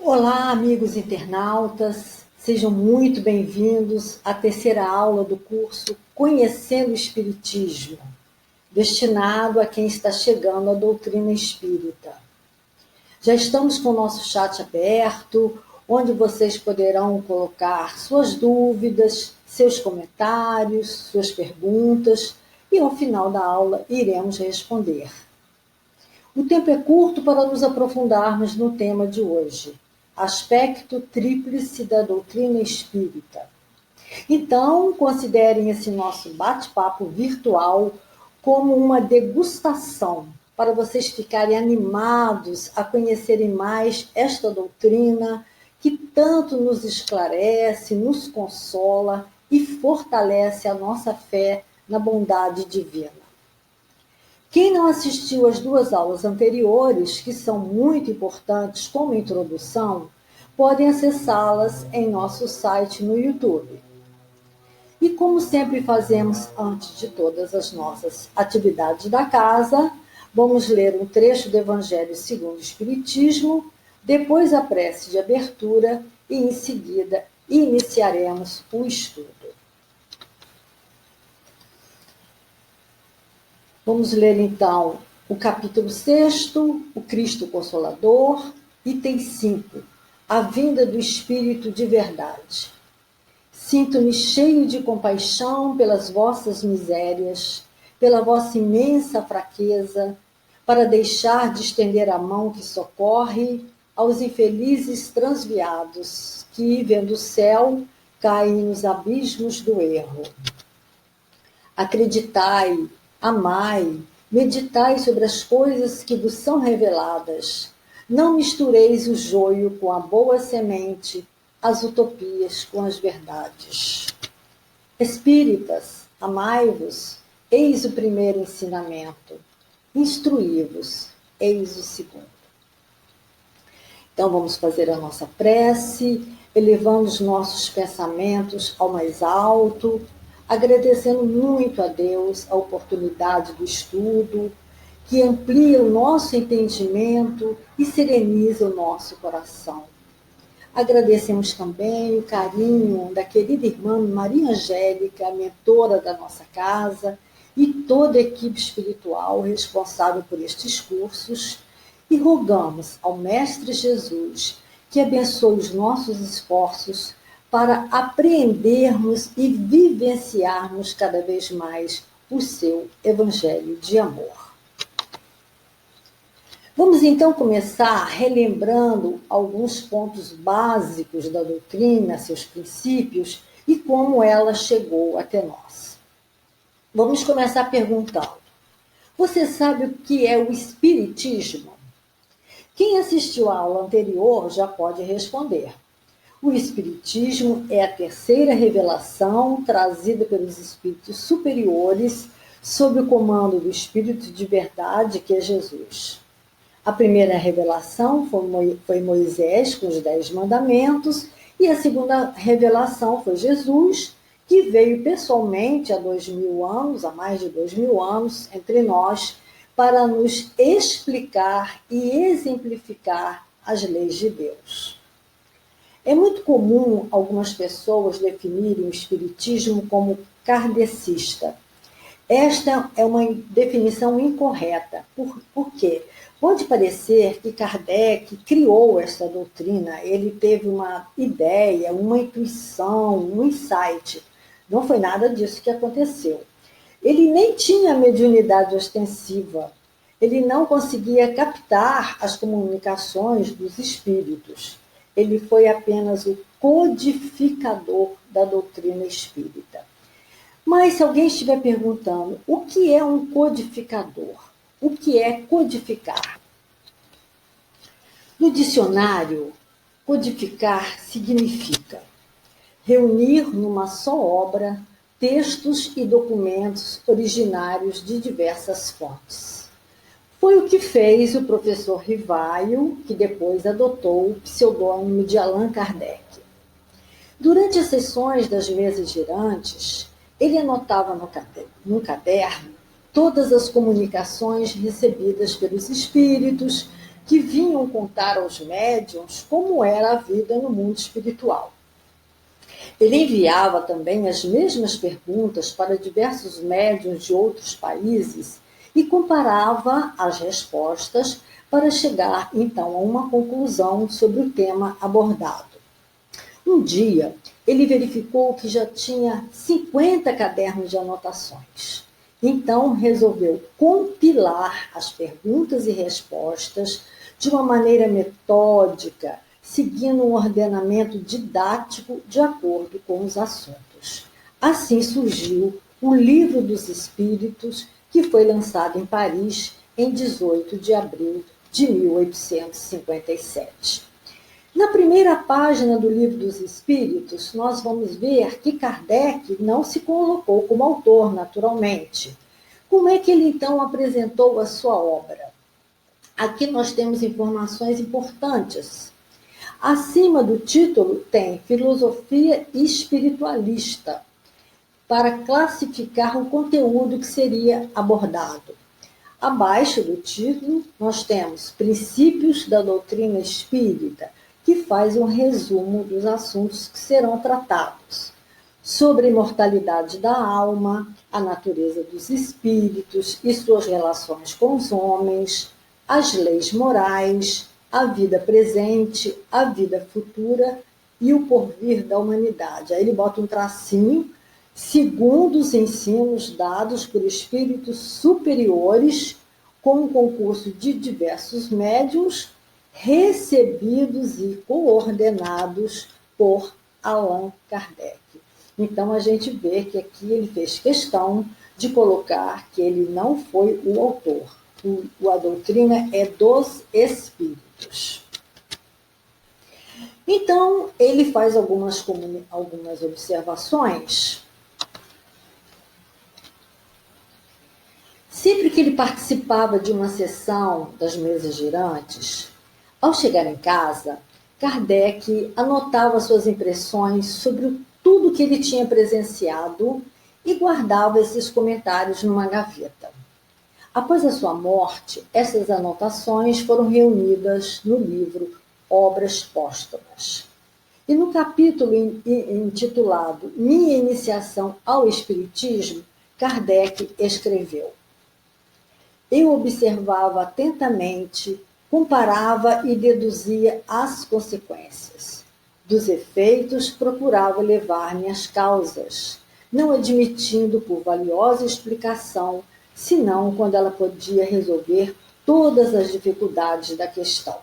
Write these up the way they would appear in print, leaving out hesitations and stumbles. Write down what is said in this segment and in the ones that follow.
Olá, amigos internautas, sejam muito bem-vindos à terceira aula do curso Conhecendo o Espiritismo, destinado a quem está chegando à doutrina espírita. Já estamos com o nosso chat aberto, onde vocês poderão colocar suas dúvidas, seus comentários, suas perguntas, e ao final da aula iremos responder. O tempo é curto para nos aprofundarmos no tema de hoje, aspecto tríplice da doutrina espírita. Então, considerem esse nosso bate-papo virtual como uma degustação, para vocês ficarem animados a conhecerem mais esta doutrina que tanto nos esclarece, nos consola e fortalece a nossa fé na bondade divina. Quem não assistiu às duas aulas anteriores, que são muito importantes como introdução, podem acessá-las em nosso site no YouTube. E como sempre fazemos antes de todas as nossas atividades da casa, vamos ler um trecho do Evangelho segundo o Espiritismo, depois a prece de abertura e em seguida iniciaremos o estudo. Vamos ler, então, o capítulo 6º, o Cristo Consolador, item 5, a vinda do Espírito de verdade. Sinto-me cheio de compaixão pelas vossas misérias, pela vossa imensa fraqueza, para deixar de estender a mão que socorre aos infelizes transviados, que, vendo o céu, caem nos abismos do erro. Acreditai, amai, meditai sobre as coisas que vos são reveladas. Não mistureis o joio com a boa semente, as utopias com as verdades. Espíritas, amai-vos, eis o primeiro ensinamento. Instruí-vos, eis o segundo. Então vamos fazer a nossa prece, elevando os nossos pensamentos ao mais alto, agradecendo muito a Deus a oportunidade do estudo, que amplia o nosso entendimento e sereniza o nosso coração. Agradecemos também o carinho da querida irmã Maria Angélica, mentora da nossa casa, e toda a equipe espiritual responsável por estes cursos, e rogamos ao Mestre Jesus que abençoe os nossos esforços para apreendermos e vivenciarmos cada vez mais o seu Evangelho de amor. Vamos então começar relembrando alguns pontos básicos da doutrina, seus princípios e como ela chegou até nós. Vamos começar perguntando: você sabe o que é o Espiritismo? Quem assistiu à aula anterior já pode responder. O Espiritismo é a terceira revelação trazida pelos espíritos superiores sob o comando do Espírito de verdade, que é Jesus. A primeira revelação foi Moisés com os 10 mandamentos, e a segunda revelação foi Jesus, que veio pessoalmente há 2000 anos, há mais de 2000 anos, entre nós, para nos explicar e exemplificar as leis de Deus. É muito comum algumas pessoas definirem o Espiritismo como kardecista. Esta é uma definição incorreta. Por quê? Pode parecer que Kardec criou esta doutrina, ele teve uma ideia, uma intuição, um insight. Não foi nada disso que aconteceu. Ele nem tinha mediunidade ostensiva, ele não conseguia captar as comunicações dos espíritos. Ele foi apenas o codificador da doutrina espírita. Mas se alguém estiver perguntando, o que é um codificador? O que é codificar? No dicionário, codificar significa reunir numa só obra textos e documentos originários de diversas fontes. Foi o que fez o professor Rivaio, que depois adotou o pseudônimo de Allan Kardec. Durante as sessões das mesas girantes, ele anotava no caderno todas as comunicações recebidas pelos espíritos, que vinham contar aos médiuns como era a vida no mundo espiritual. Ele enviava também as mesmas perguntas para diversos médiuns de outros países e comparava as respostas para chegar, então, a uma conclusão sobre o tema abordado. Um dia, ele verificou que já tinha 50 cadernos de anotações. Então, resolveu compilar as perguntas e respostas de uma maneira metódica, seguindo um ordenamento didático de acordo com os assuntos. Assim surgiu o Livro dos Espíritos, que foi lançado em Paris em 18 de abril de 1857. Na primeira página do Livro dos Espíritos, nós vamos ver que Kardec não se colocou como autor, naturalmente. Como é que ele, então, apresentou a sua obra? Aqui nós temos informações importantes. Acima do título tem Filosofia Espiritualista, para classificar o conteúdo que seria abordado. Abaixo do título, nós temos Princípios da Doutrina Espírita, que faz um resumo dos assuntos que serão tratados. Sobre a imortalidade da alma, a natureza dos espíritos e suas relações com os homens, as leis morais, a vida presente, a vida futura e o porvir da humanidade. Aí ele bota um tracinho, segundo os ensinos dados por espíritos superiores, com o concurso de diversos médiuns, recebidos e coordenados por Allan Kardec. Então, a gente vê que aqui ele fez questão de colocar que ele não foi o autor. A doutrina é dos espíritos. Então, ele faz algumas observações. Sempre que ele participava de uma sessão das mesas girantes, ao chegar em casa, Kardec anotava suas impressões sobre tudo que ele tinha presenciado e guardava esses comentários numa gaveta. Após a sua morte, essas anotações foram reunidas no livro Obras Póstumas. E no capítulo intitulado Minha Iniciação ao Espiritismo, Kardec escreveu: Eu observava atentamente, comparava e deduzia as consequências. Dos efeitos, procurava levar-me às causas, não admitindo por valiosa explicação, senão quando ela podia resolver todas as dificuldades da questão.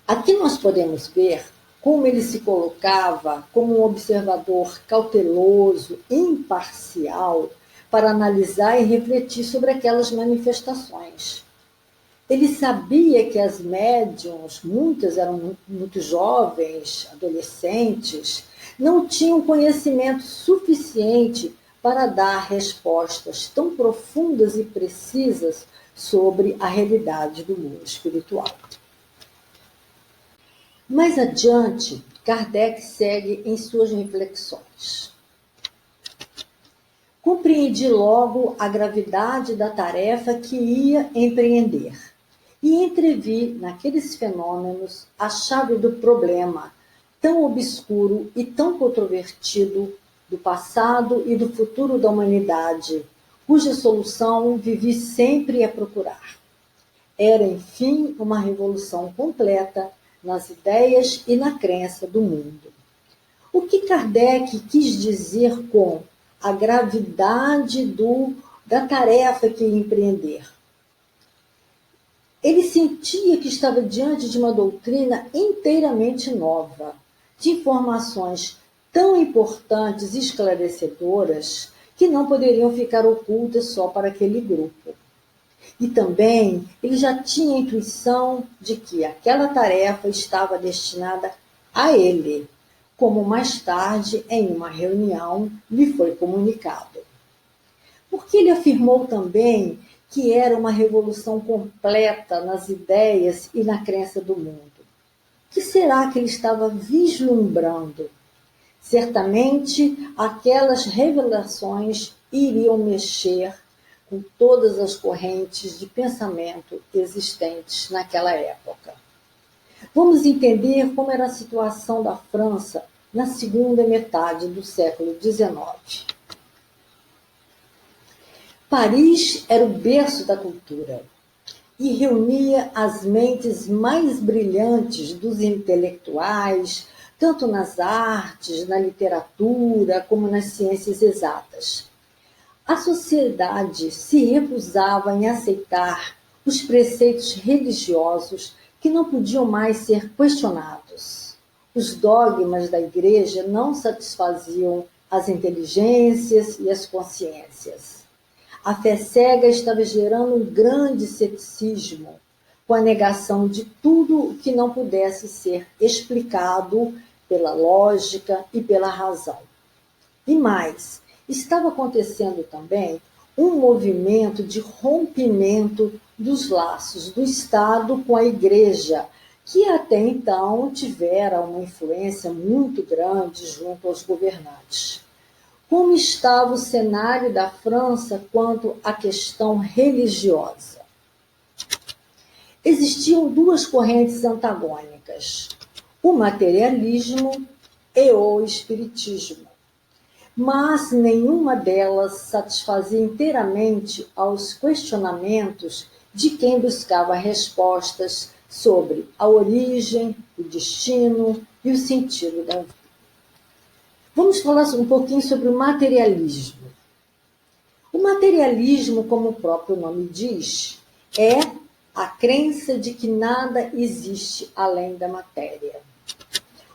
Aqui nós podemos ver como ele se colocava como um observador cauteloso, imparcial, para analisar e refletir sobre aquelas manifestações. Ele sabia que as médiuns, muitas eram muito jovens, adolescentes, não tinham conhecimento suficiente para dar respostas tão profundas e precisas sobre a realidade do mundo espiritual. Mais adiante, Kardec segue em suas reflexões. Compreendi logo a gravidade da tarefa que ia empreender e entrevi naqueles fenômenos a chave do problema, tão obscuro e tão controvertido, do passado e do futuro da humanidade, cuja solução vivi sempre a procurar. Era, enfim, uma revolução completa nas ideias e na crença do mundo. O que Kardec quis dizer com a gravidade da tarefa que ia empreender? Ele sentia que estava diante de uma doutrina inteiramente nova, de informações tão importantes e esclarecedoras que não poderiam ficar ocultas só para aquele grupo. E também ele já tinha a intuição de que aquela tarefa estava destinada a ele, como mais tarde, em uma reunião, lhe foi comunicado. Porque ele afirmou também que era uma revolução completa nas ideias e na crença do mundo. O que será que ele estava vislumbrando? Certamente, aquelas revelações iriam mexer com todas as correntes de pensamento existentes naquela época. Vamos entender como era a situação da França na segunda metade do século XIX. Paris era o berço da cultura e reunia as mentes mais brilhantes dos intelectuais, tanto nas artes, na literatura, como nas ciências exatas. A sociedade se recusava em aceitar os preceitos religiosos que não podiam mais ser questionados. Os dogmas da Igreja não satisfaziam as inteligências e as consciências. A fé cega estava gerando um grande ceticismo, com a negação de tudo o que não pudesse ser explicado pela lógica e pela razão. E mais, estava acontecendo também um movimento de rompimento dos laços do Estado com a Igreja, que até então tivera uma influência muito grande junto aos governantes. Como estava o cenário da França quanto à questão religiosa? Existiam duas correntes antagônicas, o materialismo e o espiritismo, mas nenhuma delas satisfazia inteiramente aos questionamentos de quem buscava respostas sobre a origem, o destino e o sentido da vida. Vamos falar um pouquinho sobre o materialismo. O materialismo, como o próprio nome diz, é a crença de que nada existe além da matéria.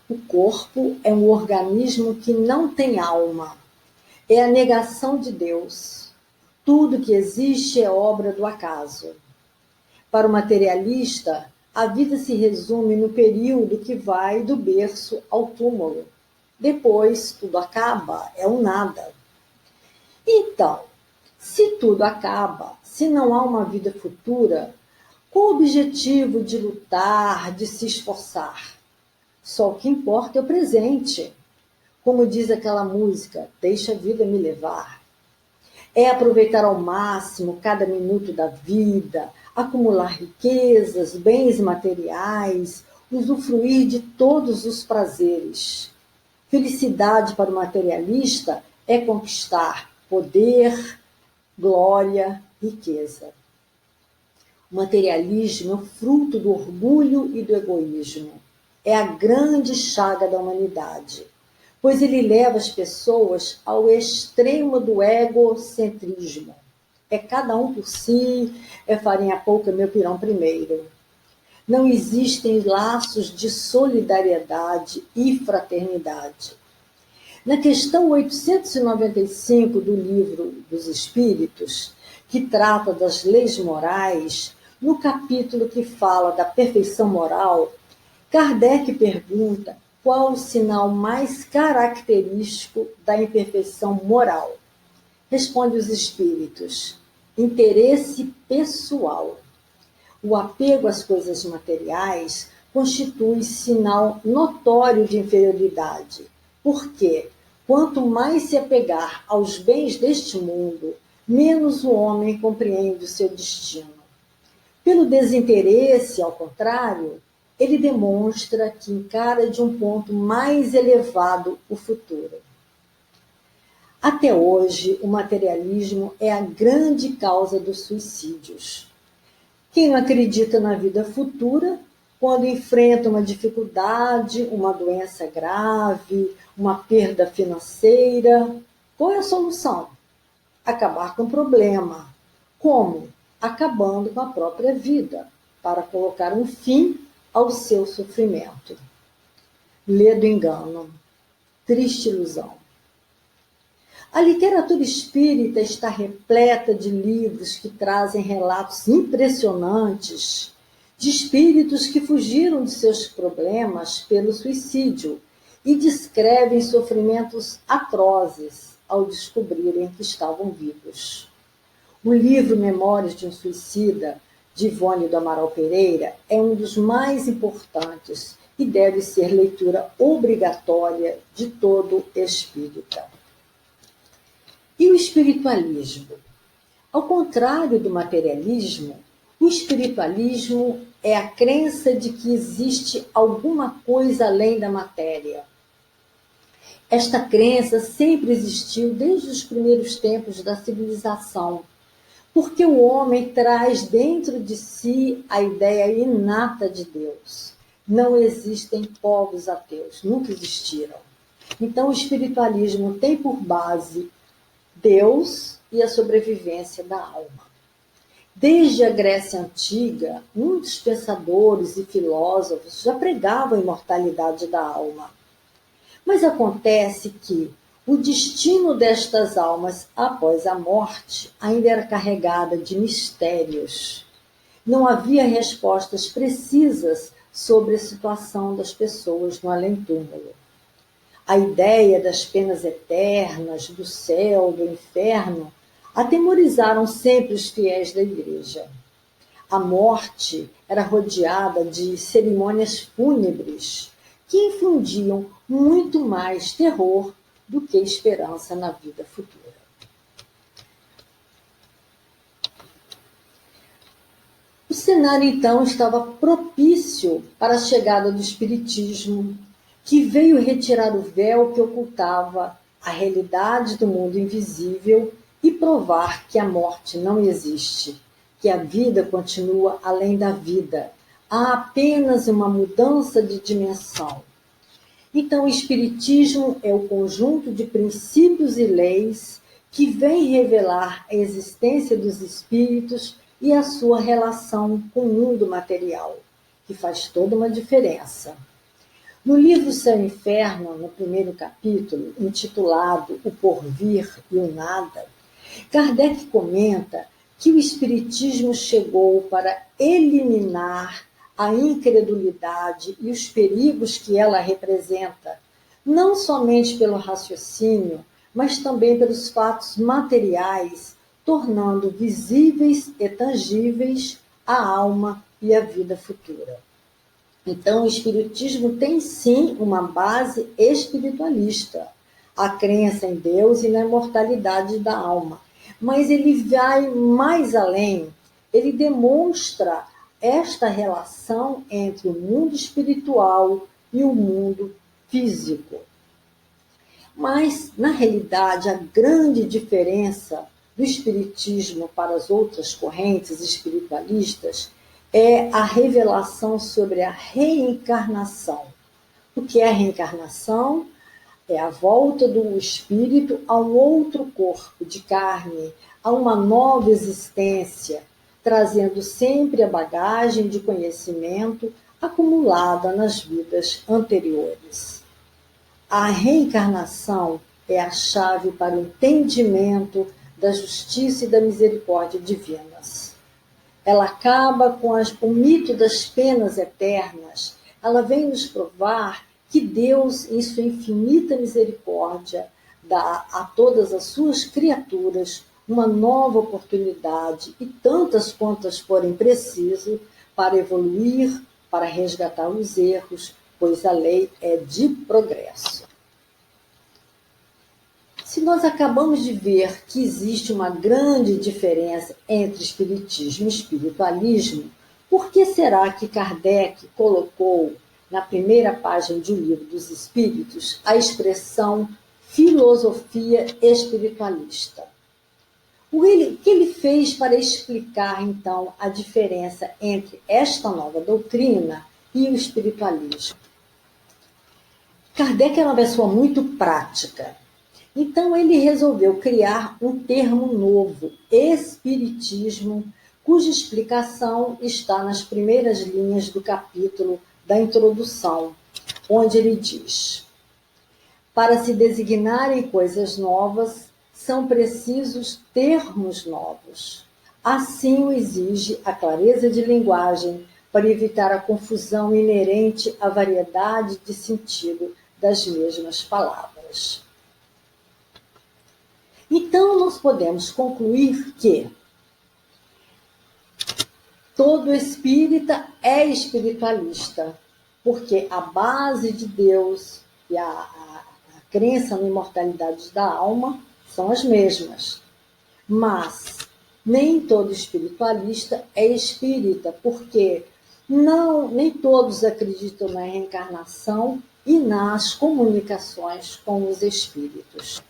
O corpo é um organismo que não tem alma. É a negação de Deus. Tudo que existe é obra do acaso. Para o materialista, a vida se resume no período que vai do berço ao túmulo. Depois, tudo acaba, é um nada. Então, se tudo acaba, se não há uma vida futura, qual o objetivo de lutar, de se esforçar? Só o que importa é o presente. Como diz aquela música, deixa a vida me levar. É aproveitar ao máximo cada minuto da vida, acumular riquezas, bens materiais, usufruir de todos os prazeres. Felicidade para o materialista é conquistar poder, glória, riqueza. O materialismo é o fruto do orgulho e do egoísmo. É a grande chaga da humanidade, pois ele leva as pessoas ao extremo do egocentrismo. É cada um por si, é farinha pouca, meu pirão primeiro. Não existem laços de solidariedade e fraternidade. Na questão 895 do Livro dos Espíritos, que trata das leis morais, no capítulo que fala da perfeição moral, Kardec pergunta qual o sinal mais característico da imperfeição moral. Responde os espíritos: interesse pessoal. O apego às coisas materiais constitui sinal notório de inferioridade, porque quanto mais se apegar aos bens deste mundo, menos o homem compreende o seu destino. Pelo desinteresse, ao contrário, ele demonstra que encara de um ponto mais elevado o futuro. Até hoje, o materialismo é a grande causa dos suicídios. Quem não acredita na vida futura, quando enfrenta uma dificuldade, uma doença grave, uma perda financeira, qual é a solução? Acabar com o problema. Como? Acabando com a própria vida, para colocar um fim ao seu sofrimento. Ledo engano, triste ilusão. A literatura espírita está repleta de livros que trazem relatos impressionantes de espíritos que fugiram de seus problemas pelo suicídio e descrevem sofrimentos atrozes ao descobrirem que estavam vivos. O livro Memórias de um Suicida, de Ivone do Amaral Pereira, é um dos mais importantes e deve ser leitura obrigatória de todo espírita. E o espiritualismo? Ao contrário do materialismo, o espiritualismo é a crença de que existe alguma coisa além da matéria. Esta crença sempre existiu desde os primeiros tempos da civilização, porque o homem traz dentro de si a ideia inata de Deus. Não existem povos ateus, nunca existiram. Então, o espiritualismo tem por base Deus e a sobrevivência da alma. Desde a Grécia Antiga, muitos pensadores e filósofos já pregavam a imortalidade da alma. Mas acontece que o destino destas almas após a morte ainda era carregada de mistérios. Não havia respostas precisas sobre a situação das pessoas no além-túmulo. A ideia das penas eternas, do céu, do inferno, atemorizaram sempre os fiéis da igreja. A morte era rodeada de cerimônias fúnebres que infundiam muito mais terror do que esperança na vida futura. O cenário, então, estava propício para a chegada do Espiritismo, que veio retirar o véu que ocultava a realidade do mundo invisível e provar que a morte não existe, que a vida continua além da vida. Há apenas uma mudança de dimensão. Então, o Espiritismo é o conjunto de princípios e leis que vem revelar a existência dos espíritos e a sua relação com o mundo material, que faz toda uma diferença. No livro Céu e Inferno, no primeiro capítulo, intitulado O Porvir e o Nada, Kardec comenta que o Espiritismo chegou para eliminar a incredulidade e os perigos que ela representa, não somente pelo raciocínio, mas também pelos fatos materiais, tornando visíveis e tangíveis a alma e a vida futura. Então, o Espiritismo tem sim uma base espiritualista, a crença em Deus e na imortalidade da alma. Mas ele vai mais além, ele demonstra esta relação entre o mundo espiritual e o mundo físico. Mas, na realidade, a grande diferença do Espiritismo para as outras correntes espiritualistas é a revelação sobre a reencarnação. O que é a reencarnação? É a volta do espírito a um outro corpo de carne, a uma nova existência, trazendo sempre a bagagem de conhecimento acumulada nas vidas anteriores. A reencarnação é a chave para o entendimento da justiça e da misericórdia divinas. Ela acaba com o mito das penas eternas. Ela vem nos provar que Deus, em sua infinita misericórdia, dá a todas as suas criaturas uma nova oportunidade e tantas quantas forem preciso para evoluir, para resgatar os erros, pois a lei é de progresso. Se nós acabamos de ver que existe uma grande diferença entre espiritismo e espiritualismo, por que será que Kardec colocou na primeira página de O Livro dos Espíritos a expressão filosofia espiritualista? O que ele fez para explicar, então, a diferença entre esta nova doutrina e o espiritualismo? Kardec era uma pessoa muito prática. Então, ele resolveu criar um termo novo, espiritismo, cuja explicação está nas primeiras linhas do capítulo da introdução, onde ele diz: para se designarem coisas novas, são precisos termos novos. Assim o exige a clareza de linguagem, para evitar a confusão inerente à variedade de sentido das mesmas palavras. Então, nós podemos concluir que todo espírita é espiritualista, porque a base de Deus e a crença na imortalidade da alma são as mesmas. Mas Nem todo espiritualista é espírita, porque nem todos acreditam na reencarnação e nas comunicações com os espíritos.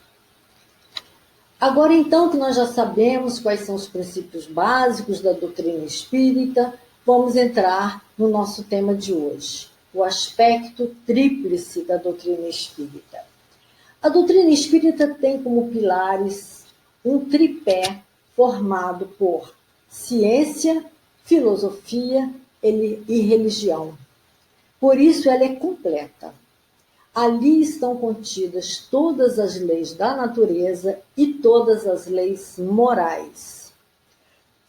Agora, então, que nós já sabemos quais são os princípios básicos da doutrina espírita, vamos entrar no nosso tema de hoje, o aspecto tríplice da doutrina espírita. A doutrina espírita tem como pilares um tripé formado por ciência, filosofia e religião. Por isso ela é completa. Ali estão contidas todas as leis da natureza e todas as leis morais.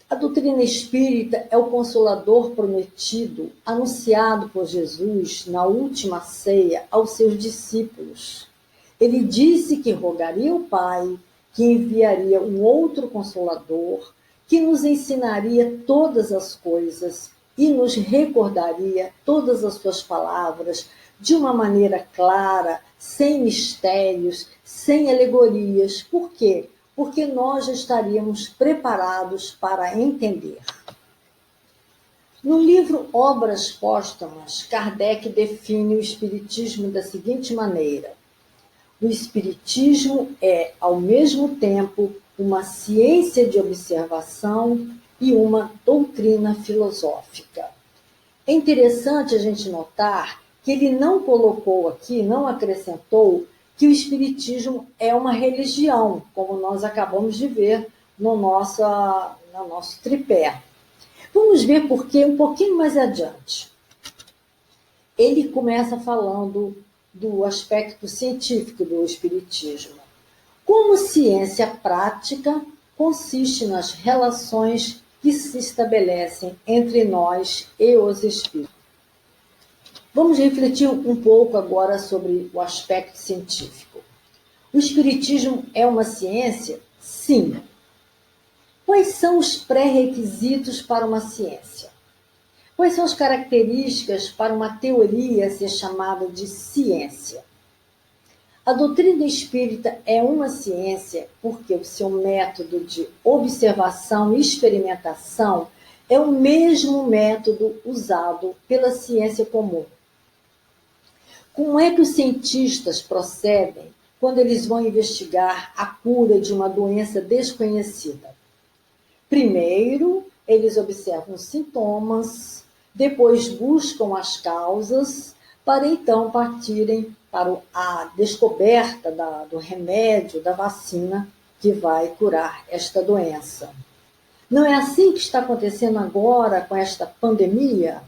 A doutrina espírita é o consolador prometido, anunciado por Jesus na última ceia aos seus discípulos. Ele disse que rogaria ao Pai, que enviaria um outro consolador, que nos ensinaria todas as coisas e nos recordaria todas as suas palavras de uma maneira clara, sem mistérios, sem alegorias. Por quê? Porque nós já estaríamos preparados para entender. No livro Obras Póstumas, Kardec define o Espiritismo da seguinte maneira: o Espiritismo é, ao mesmo tempo, uma ciência de observação e uma doutrina filosófica. É interessante a gente notar que ele não colocou aqui, não acrescentou, que o Espiritismo é uma religião, como nós acabamos de ver no nosso tripé. Vamos ver por quê um pouquinho mais adiante. Ele começa falando do aspecto científico do Espiritismo. Como ciência prática, consiste nas relações que se estabelecem entre nós e os espíritos. Vamos refletir um pouco agora sobre o aspecto científico. O Espiritismo é uma ciência? Sim. Quais são os pré-requisitos para uma ciência? Quais são as características para uma teoria ser chamada de ciência? A doutrina espírita é uma ciência porque o seu método de observação e experimentação é o mesmo método usado pela ciência comum. Como é que os cientistas procedem quando eles vão investigar a cura de uma doença desconhecida? Primeiro, eles observam os sintomas, depois buscam as causas, para então partirem para a descoberta do remédio, da vacina que vai curar esta doença. Não é assim que está acontecendo agora com esta pandemia?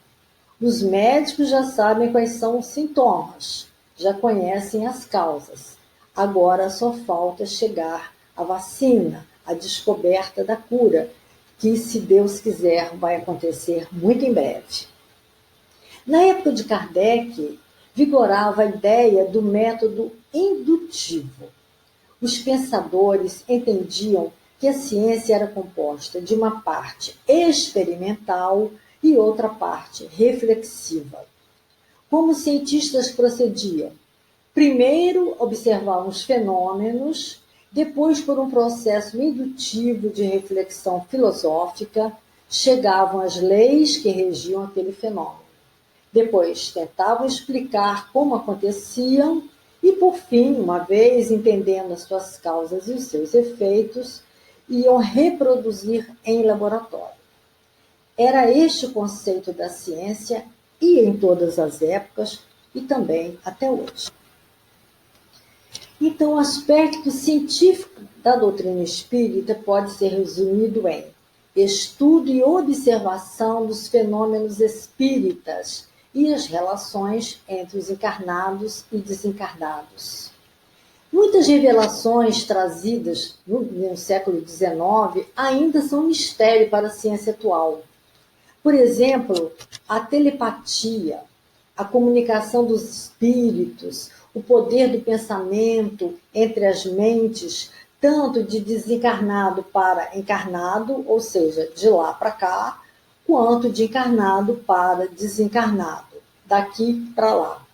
Os médicos já sabem quais são os sintomas, já conhecem as causas. Agora só falta chegar a vacina, a descoberta da cura, que, se Deus quiser, vai acontecer muito em breve. Na época de Kardec, vigorava a ideia do método indutivo. Os pensadores entendiam que a ciência era composta de uma parte experimental e outra parte reflexiva. Como os cientistas procediam? Primeiro observavam os fenômenos, depois, por um processo indutivo de reflexão filosófica, chegavam às leis que regiam aquele fenômeno. Depois, tentavam explicar como aconteciam e, por fim, uma vez entendendo as suas causas e os seus efeitos, iam reproduzir em laboratório. Era este o conceito da ciência e em todas as épocas e também até hoje. Então, o aspecto científico da doutrina espírita pode ser resumido em estudo e observação dos fenômenos espíritas e as relações entre os encarnados e desencarnados. Muitas revelações trazidas no século XIX ainda são mistério para a ciência atual. Por exemplo, a telepatia, a comunicação dos espíritos, o poder do pensamento entre as mentes, tanto de desencarnado para encarnado, ou seja, de lá para cá, quanto de encarnado para desencarnado, daqui para lá.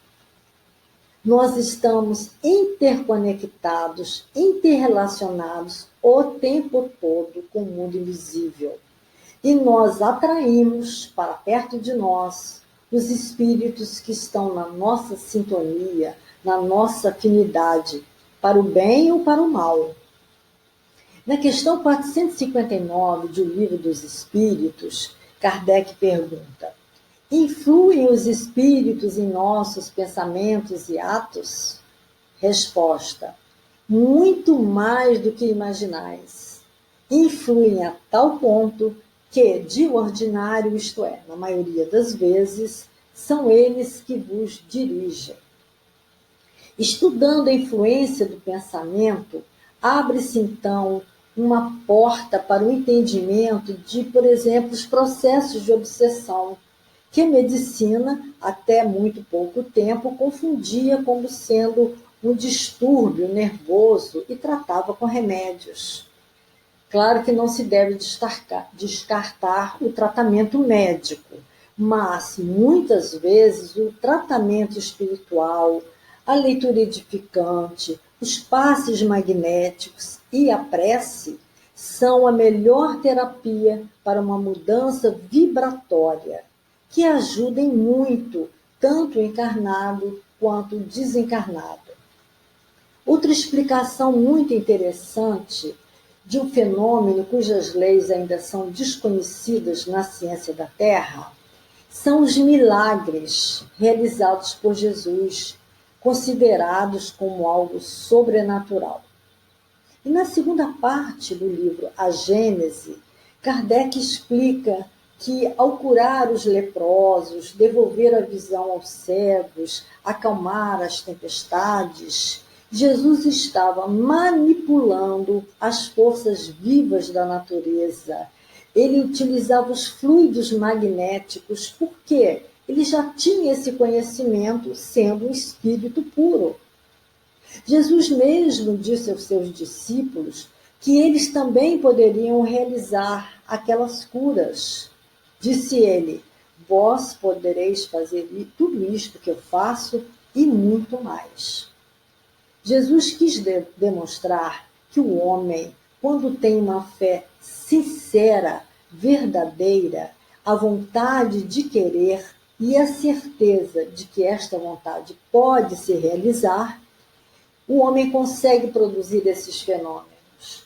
Nós estamos interconectados, interrelacionados o tempo todo com o mundo invisível. E nós atraímos para perto de nós os espíritos que estão na nossa sintonia, na nossa afinidade, para o bem ou para o mal. Na questão 459 do Livro dos Espíritos, Kardec pergunta: influem os espíritos em nossos pensamentos e atos? Resposta: muito mais do que imaginais. Influem a tal ponto que, de ordinário, isto é, na maioria das vezes, são eles que vos dirigem. Estudando a influência do pensamento, abre-se então uma porta para o entendimento de, por exemplo, os processos de obsessão, que a medicina, até muito pouco tempo, confundia como sendo um distúrbio nervoso e tratava com remédios. Claro que não se deve descartar o tratamento médico, mas muitas vezes o tratamento espiritual, a leitura edificante, os passes magnéticos e a prece são a melhor terapia para uma mudança vibratória, que ajudem muito, tanto o encarnado quanto o desencarnado. Outra explicação muito interessante de um fenômeno cujas leis ainda são desconhecidas na ciência da Terra são os milagres realizados por Jesus, considerados como algo sobrenatural. E na segunda parte do livro A Gênese, Kardec explica que, ao curar os leprosos, devolver a visão aos cegos, acalmar as tempestades, Jesus estava manipulando as forças vivas da natureza. Ele utilizava os fluidos magnéticos porque ele já tinha esse conhecimento, sendo um espírito puro. Jesus mesmo disse aos seus discípulos que eles também poderiam realizar aquelas curas. Disse ele: vós podereis fazer tudo isto que eu faço e muito mais. Jesus quis demonstrar que o homem, quando tem uma fé sincera, verdadeira, a vontade de querer e a certeza de que esta vontade pode se realizar, o homem consegue produzir esses fenômenos.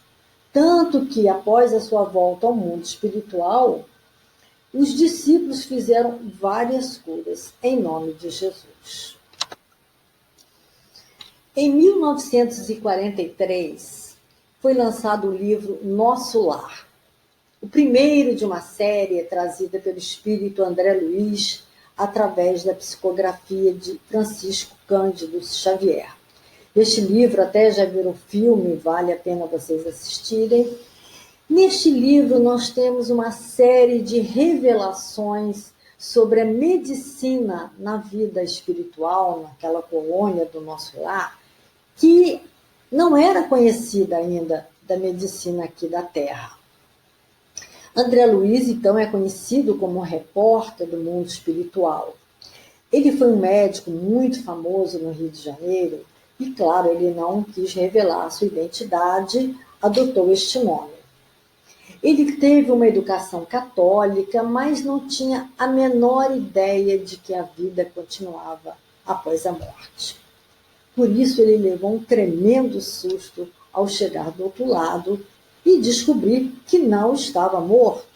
Tanto que, após a sua volta ao mundo espiritual, os discípulos fizeram várias curas em nome de Jesus. Em 1943, foi lançado o livro Nosso Lar, o primeiro de uma série trazida pelo espírito André Luiz através da psicografia de Francisco Cândido Xavier. Este livro até já virou filme, vale a pena vocês assistirem. Neste livro nós temos uma série de revelações sobre a medicina na vida espiritual, naquela colônia do Nosso Lar, que não era conhecida ainda da medicina aqui da Terra. André Luiz, então, é conhecido como repórter do mundo espiritual. Ele foi um médico muito famoso no Rio de Janeiro e, claro, ele não quis revelar sua identidade, adotou este nome. Ele teve uma educação católica, mas não tinha a menor ideia de que a vida continuava após a morte. Por isso, ele levou um tremendo susto ao chegar do outro lado e descobrir que não estava morto.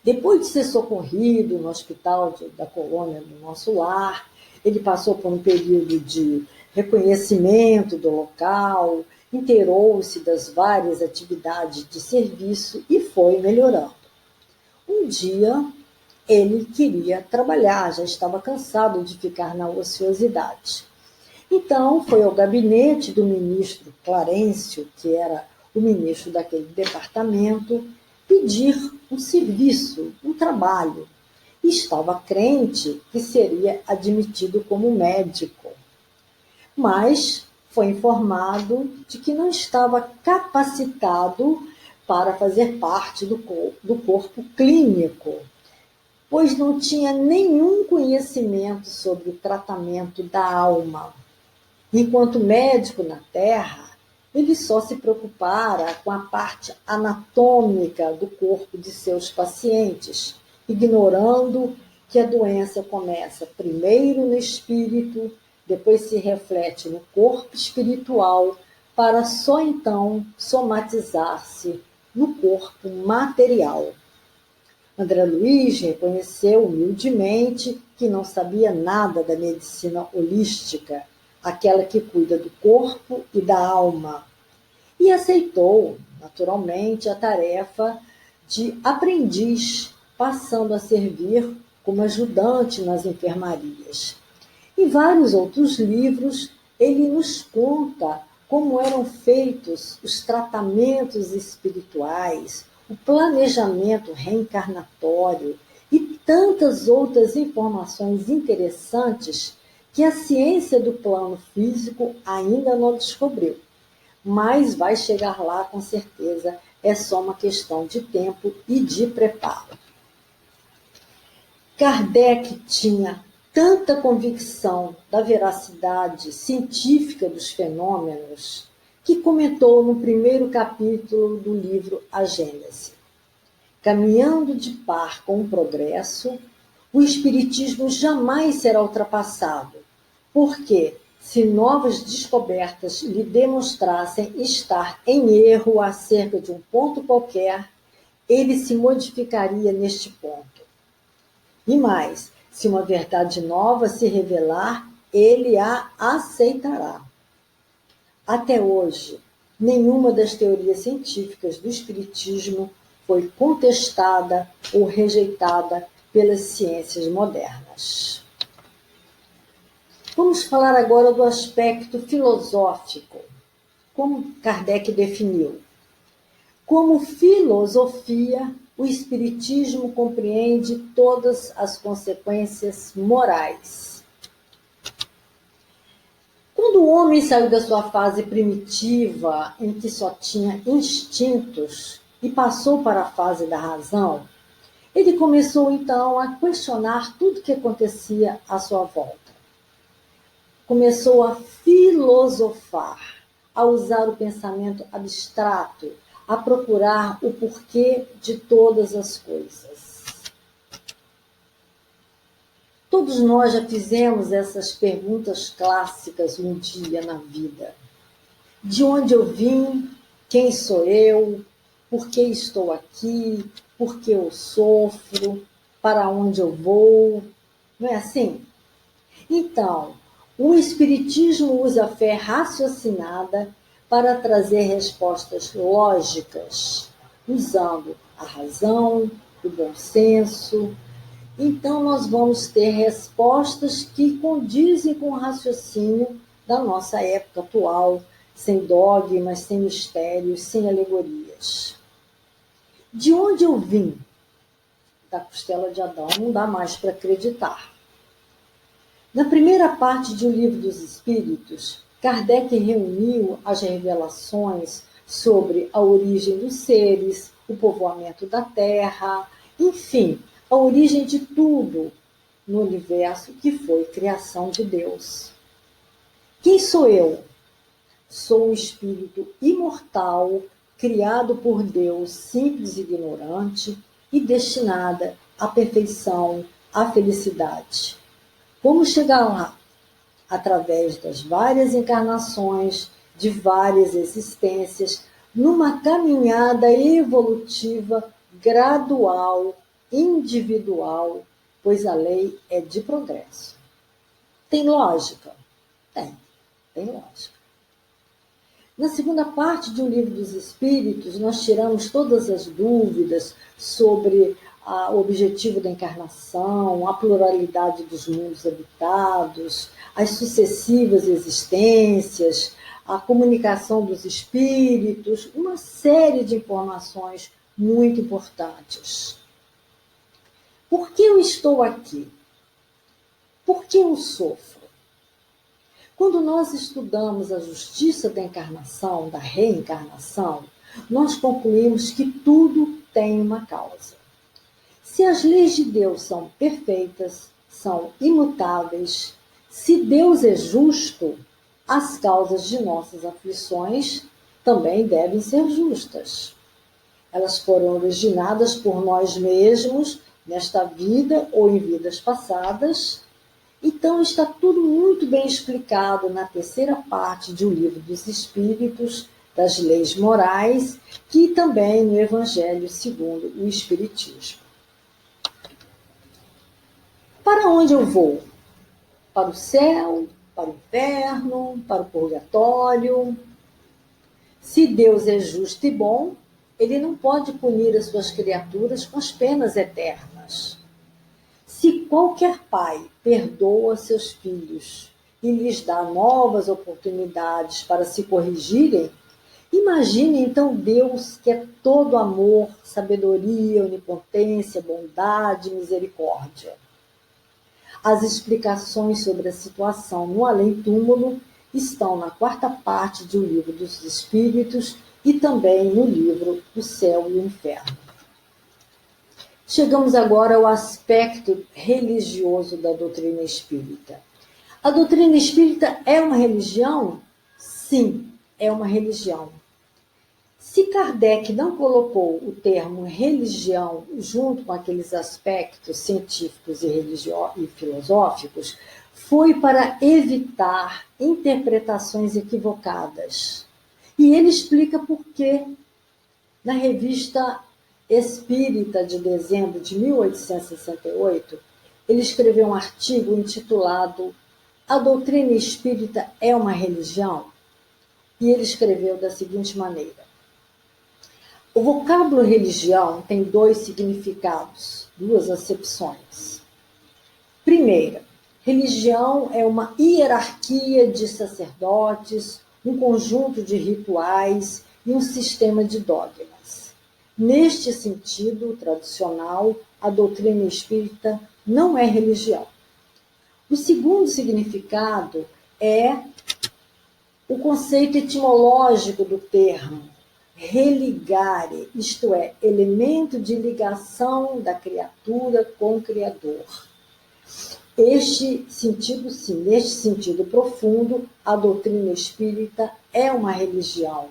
Depois de ser socorrido no hospital da colônia do Nosso Lar, ele passou por um período de reconhecimento do local, inteirou-se das várias atividades de serviço e foi melhorando. Um dia, ele queria trabalhar, já estava cansado de ficar na ociosidade. Então, foi ao gabinete do ministro Clarencio, que era o ministro daquele departamento, pedir um serviço, um trabalho. E estava crente que seria admitido como médico. Mas foi informado de que não estava capacitado para fazer parte do corpo clínico, pois não tinha nenhum conhecimento sobre o tratamento da alma. Enquanto médico na Terra, ele só se preocupara com a parte anatômica do corpo de seus pacientes, ignorando que a doença começa primeiro no espírito, depois se reflete no corpo espiritual, para só então somatizar-se no corpo material. André Luiz reconheceu humildemente que não sabia nada da medicina holística, aquela que cuida do corpo e da alma, e aceitou, naturalmente, a tarefa de aprendiz, passando a servir como ajudante nas enfermarias. Em vários outros livros, ele nos conta como eram feitos os tratamentos espirituais, o planejamento reencarnatório e tantas outras informações interessantes que a ciência do plano físico ainda não descobriu. Mas vai chegar lá com certeza, é só uma questão de tempo e de preparo. Kardec tinha tanta convicção da veracidade científica dos fenômenos que comentou no primeiro capítulo do livro A Gênese. Caminhando de par com o progresso, o espiritismo jamais será ultrapassado, porque, se novas descobertas lhe demonstrassem estar em erro acerca de um ponto qualquer, ele se modificaria neste ponto. E mais, se uma verdade nova se revelar, ele a aceitará. Até hoje, nenhuma das teorias científicas do espiritismo foi contestada ou rejeitada pelas ciências modernas. Vamos falar agora do aspecto filosófico, como Kardec definiu. Como filosofia, o Espiritismo compreende todas as consequências morais. Quando o homem saiu da sua fase primitiva, em que só tinha instintos, e passou para a fase da razão, ele começou então a questionar tudo o que acontecia à sua volta. Começou a filosofar, a usar o pensamento abstrato, a procurar o porquê de todas as coisas. Todos nós já fizemos essas perguntas clássicas um dia na vida. De onde eu vim? Quem sou eu? Por que estou aqui? Por que eu sofro? Para onde eu vou? Não é assim? Então, o Espiritismo usa a fé raciocinada para trazer respostas lógicas, usando a razão, o bom senso. Então, nós vamos ter respostas que condizem com o raciocínio da nossa época atual, sem dogmas, sem mistérios, sem alegorias. De onde eu vim? Da costela de Adão, não dá mais para acreditar. Na primeira parte de O Livro dos Espíritos, Kardec reuniu as revelações sobre a origem dos seres, o povoamento da Terra, enfim, a origem de tudo no universo que foi criação de Deus. Quem sou eu? Sou um espírito imortal, criado por Deus, simples e ignorante, e destinada à perfeição, à felicidade. Como chegar lá? Através das várias encarnações, de várias existências, numa caminhada evolutiva, gradual, individual, pois a lei é de progresso. Tem lógica? Tem lógica. Na segunda parte de O Livro dos Espíritos, nós tiramos todas as dúvidas sobre o objetivo da encarnação, a pluralidade dos mundos habitados, as sucessivas existências, a comunicação dos espíritos, uma série de informações muito importantes. Por que eu estou aqui? Por que eu sofro? Quando nós estudamos a justiça da encarnação, da reencarnação, nós concluímos que tudo tem uma causa. Se as leis de Deus são perfeitas, são imutáveis, se Deus é justo, as causas de nossas aflições também devem ser justas. Elas foram originadas por nós mesmos, nesta vida ou em vidas passadas. Então está tudo muito bem explicado na terceira parte de O Livro dos Espíritos, das Leis Morais, e também no Evangelho segundo o Espiritismo. Para onde eu vou? Para o céu, para o inferno, para o purgatório? Se Deus é justo e bom, ele não pode punir as suas criaturas com as penas eternas. Se qualquer pai perdoa seus filhos e lhes dá novas oportunidades para se corrigirem, imagine então Deus, que é todo amor, sabedoria, onipotência, bondade e misericórdia. As explicações sobre a situação no além-túmulo estão na quarta parte do Livro dos Espíritos e também no livro O Céu e o Inferno. Chegamos agora ao aspecto religioso da doutrina espírita. A doutrina espírita é uma religião? Sim, é uma religião. Se Kardec não colocou o termo religião junto com aqueles aspectos científicos e filosóficos, foi para evitar interpretações equivocadas. E ele explica por quê. Na revista Espírita de dezembro de 1868, ele escreveu um artigo intitulado A Doutrina Espírita é uma Religião? E ele escreveu da seguinte maneira: o vocábulo religião tem dois significados, duas acepções. Primeira, religião é uma hierarquia de sacerdotes, um conjunto de rituais e um sistema de dogmas. Neste sentido tradicional, a doutrina espírita não é religião. O segundo significado é o conceito etimológico do termo, religare, isto é, elemento de ligação da criatura com o Criador. Neste sentido profundo, a doutrina espírita é uma religião,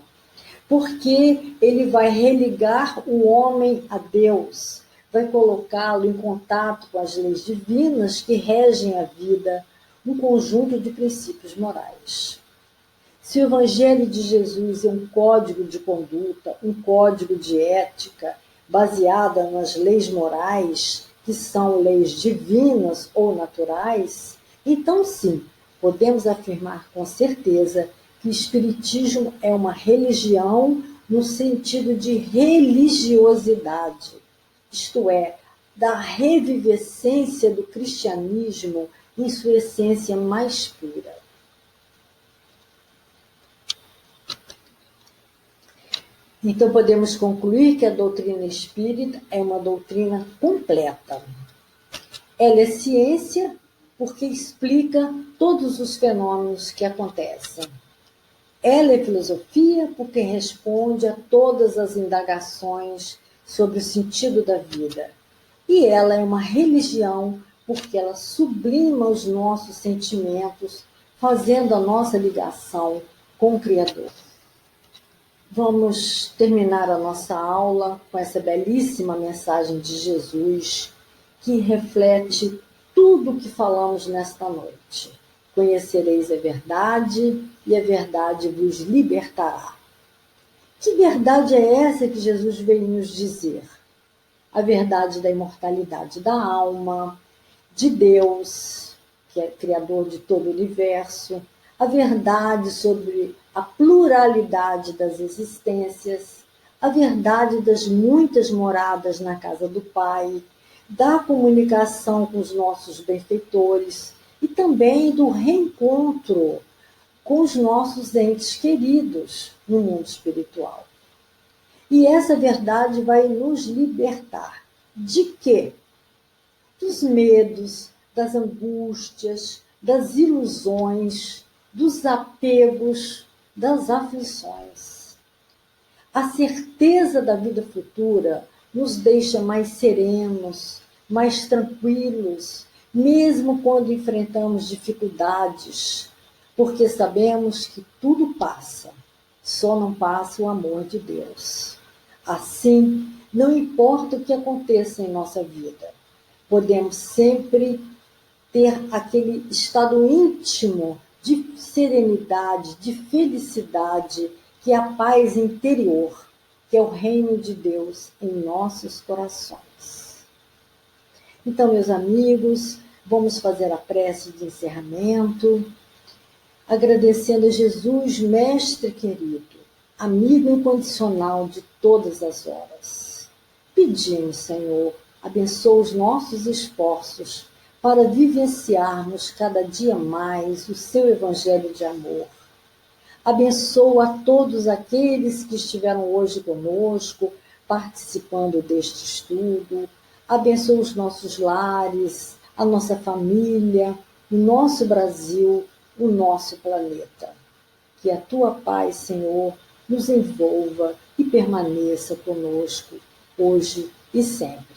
porque ele vai religar o homem a Deus, vai colocá-lo em contato com as leis divinas que regem a vida, um conjunto de princípios morais. Se o Evangelho de Jesus é um código de conduta, um código de ética, baseada nas leis morais, que são leis divinas ou naturais, então sim, podemos afirmar com certeza que o Espiritismo é uma religião no sentido de religiosidade, isto é, da revivescência do cristianismo em sua essência mais pura. Então, podemos concluir que a doutrina espírita é uma doutrina completa. Ela é ciência porque explica todos os fenômenos que acontecem. Ela é filosofia porque responde a todas as indagações sobre o sentido da vida. E ela é uma religião porque ela sublima os nossos sentimentos, fazendo a nossa ligação com o Criador. Vamos terminar a nossa aula com essa belíssima mensagem de Jesus, que reflete tudo o que falamos nesta noite. Conhecereis a verdade, e a verdade vos libertará. Que verdade é essa que Jesus veio nos dizer? A verdade da imortalidade da alma, de Deus, que é criador de todo o universo, a verdade sobre a pluralidade das existências, a verdade das muitas moradas na casa do Pai, da comunicação com os nossos benfeitores e também do reencontro com os nossos entes queridos no mundo espiritual. E essa verdade vai nos libertar. De quê? Dos medos, das angústias, das ilusões, dos apegos, das aflições. A certeza da vida futura nos deixa mais serenos, mais tranquilos, mesmo quando enfrentamos dificuldades, porque sabemos que tudo passa. só não passa o amor de Deus. Assim, não importa o que aconteça em nossa vida, podemos sempre ter aquele estado íntimo de serenidade, de felicidade, que é a paz interior, que é o reino de Deus em nossos corações. Então, meus amigos, vamos fazer a prece de encerramento, agradecendo a Jesus, Mestre querido, amigo incondicional de todas as horas. Pedimos, Senhor, abençoa os nossos esforços para vivenciarmos cada dia mais o seu evangelho de amor. Abençoa a todos aqueles que estiveram hoje conosco, participando deste estudo. Abençoa os nossos lares, a nossa família, o nosso Brasil, o nosso planeta. Que a tua paz, Senhor, nos envolva e permaneça conosco, hoje e sempre.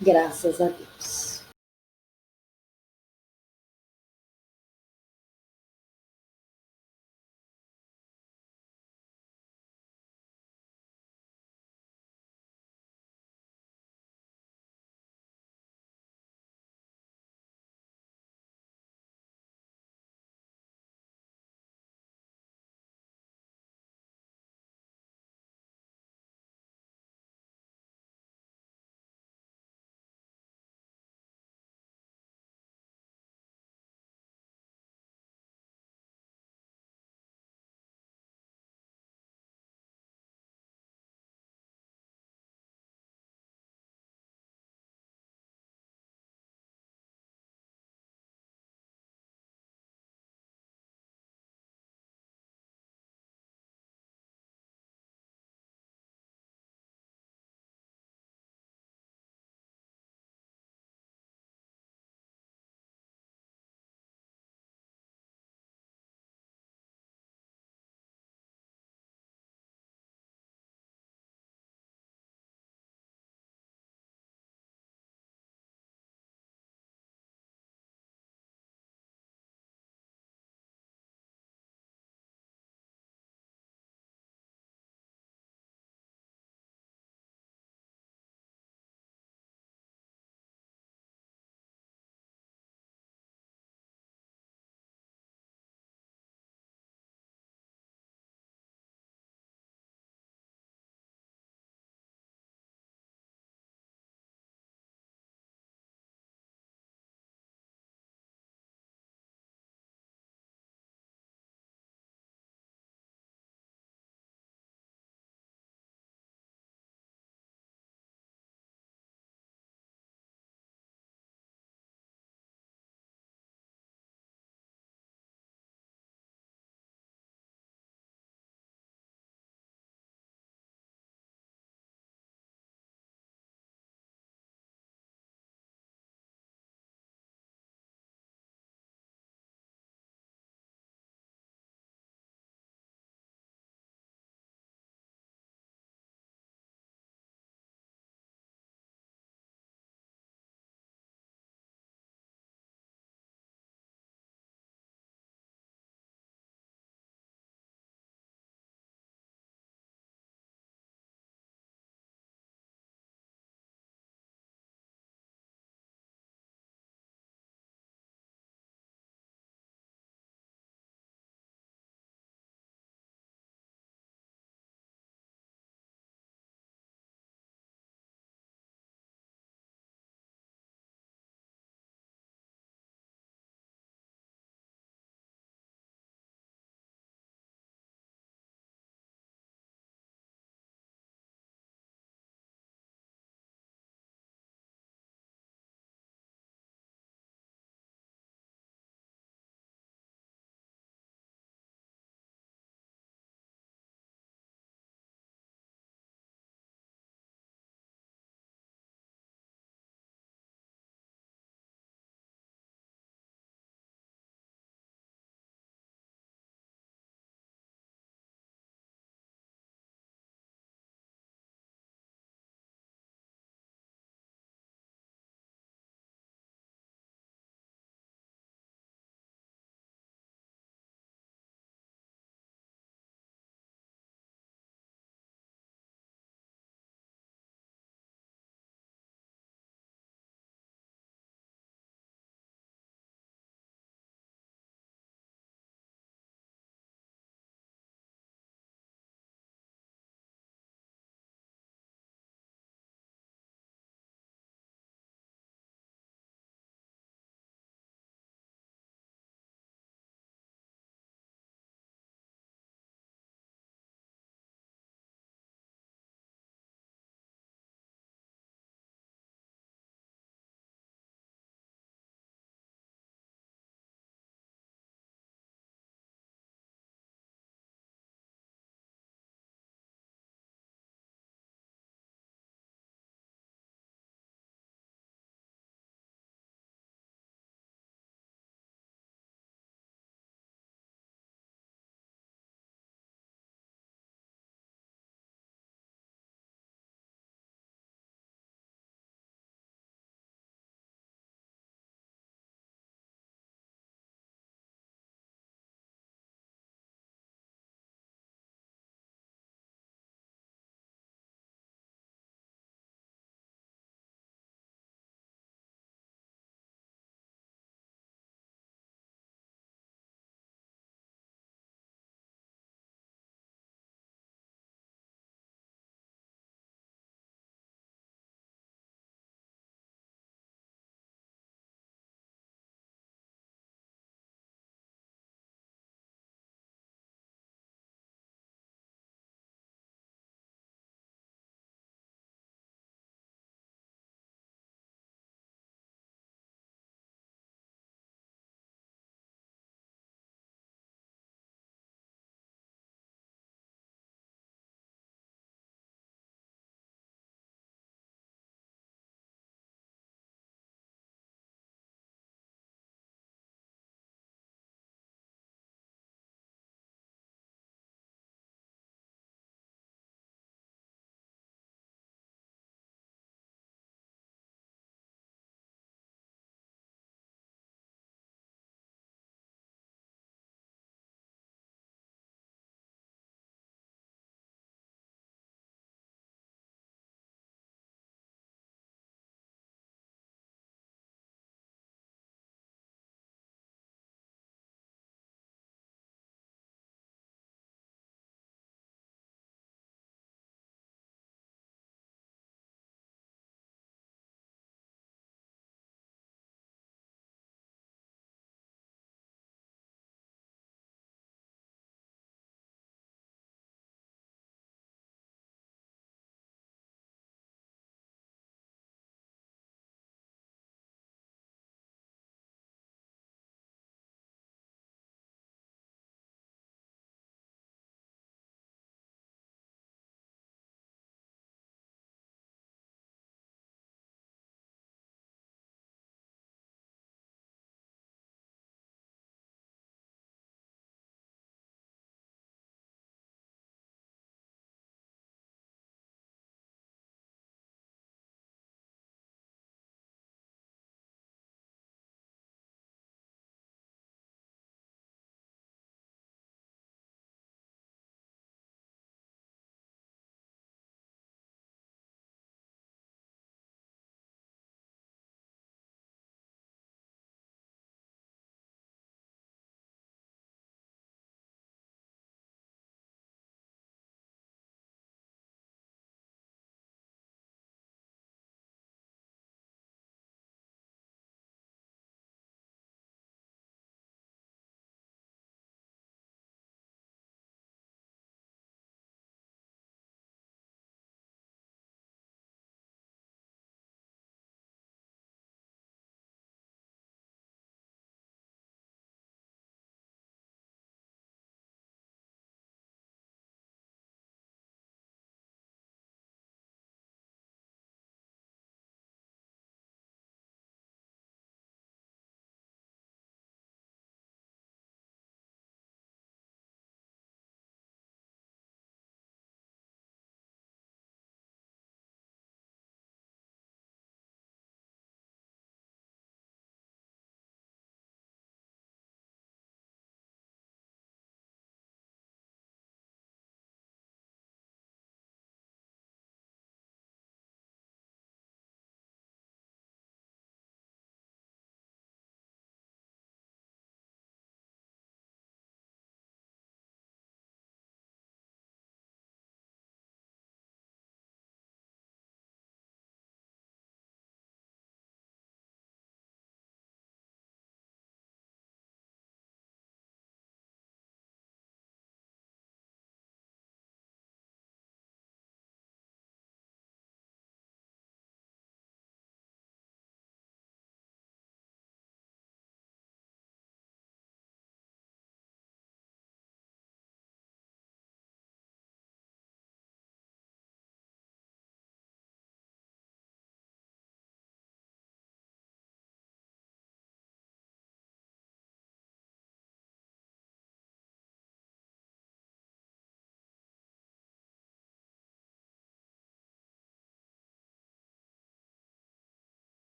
Graças a Deus.